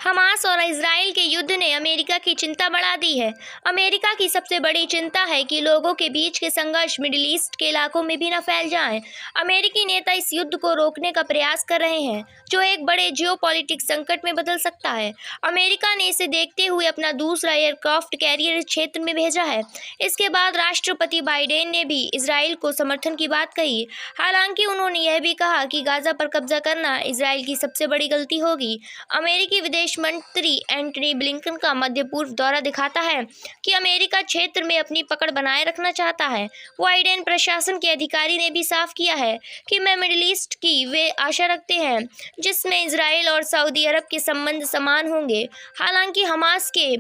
Hamas और Israel के युद्ध ने अमेरिका की चिंता बढ़ा दी है। अमेरिका की सबसे बड़ी चिंता है कि लोगों के बीच के संघर्ष मिडिल ईस्ट के इलाकों में भी न फैल जाएं। अमेरिकी नेता इस युद्ध को रोकने का प्रयास कर रहे हैं, जो एक बड़े जियोपॉलिटिक्स संकट में बदल सकता है। अमेरिका ने इसे देखते हुए अपना दूसरा एयरक्राफ्ट कैरियर इस क्षेत्र में भेजा है। इसके बाद राष्ट्रपति बाइडेन ने भी इजराइल को समर्थन की बात कही। हालांकि उन्होंने यह भी कहा कि गाजा पर कब्जा करना इजराइल की सबसे बड़ी गलती होगी। अमेरिकी विदेश मंत्री एंटनी ब्लिंकन का मध्य पूर्व दौरा दिखाता है कि अमेरिका क्षेत्र में अपनी पकड़ बनाए रखना चाहता है। बाइडेन प्रशासन के अधिकारी ने भी साफ किया है कि मैं मिडिल ईस्ट की वे आशा रखते हैं जिसमें इजराइल और सऊदी अरब के संबंध समान होंगे। हालांकि हमास के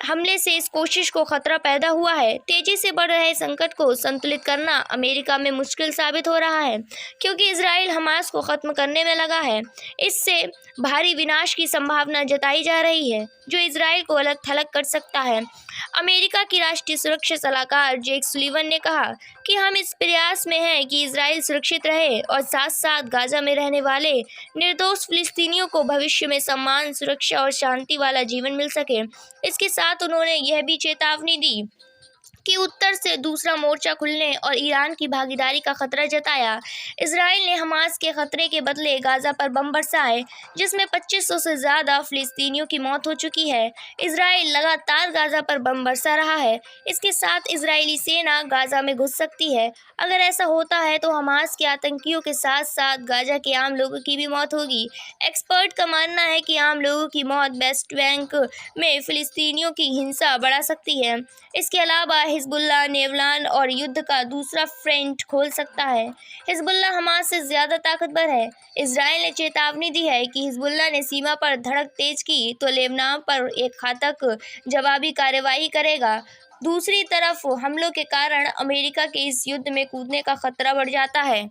हमले से इस कोशिश को खतरा पैदा हुआ है। तेजी से बढ़ रहे संकट को संतुलित करना अमेरिका में मुश्किल साबित हो रहा है, क्योंकि इजराइल हमास को खत्म करने में लगा है। इससे भारी विनाश की संभावना जताई जा रही है, जो इजराइल को अलग थलग कर सकता है। अमेरिका की राष्ट्रीय सुरक्षा सलाहकार जेक सुलिवन ने कहा कि हम इस प्रयास में हैं कि इजराइल सुरक्षित रहे और साथ साथ गाजा में रहने वाले निर्दोष फिलिस्तीनियों को भविष्य में सम्मान, सुरक्षा और शांति वाला जीवन मिल सके। इसके साथ उन्होंने यह भी चेतावनी दी कि उत्तर से दूसरा मोर्चा खुलने और ईरान की भागीदारी का खतरा जताया। इजराइल ने हमास के खतरे के बदले गाजा पर बम बरसाए, जिसमें 2500 से ज़्यादा फिलिस्तीनियों की मौत हो चुकी है। इजराइल लगातार गाजा पर बम बरसा रहा है। इसके साथ इजरायली सेना गाजा में घुस सकती है। अगर ऐसा होता है तो हमास के आतंकियों के साथ साथ गाजा के आम लोगों की भी मौत होगी। एक्सपर्ट का मानना है कि आम लोगों की मौत वेस्ट बैंक में फिलिस्तीनियों की हिंसा बढ़ा सकती है। इसके अलावा हिजबुल्लाह नेवलान और युद्ध का दूसरा फ्रंट खोल सकता है। हिजबुल्लाह हमास से ज़्यादा ताकतवर है। इजराइल ने चेतावनी दी है कि हिजबुल्लाह ने सीमा पर धड़क तेज की तो लेबनान पर एक घातक जवाबी कार्रवाई करेगा। दूसरी तरफ हमलों के कारण अमेरिका के इस युद्ध में कूदने का खतरा बढ़ जाता है।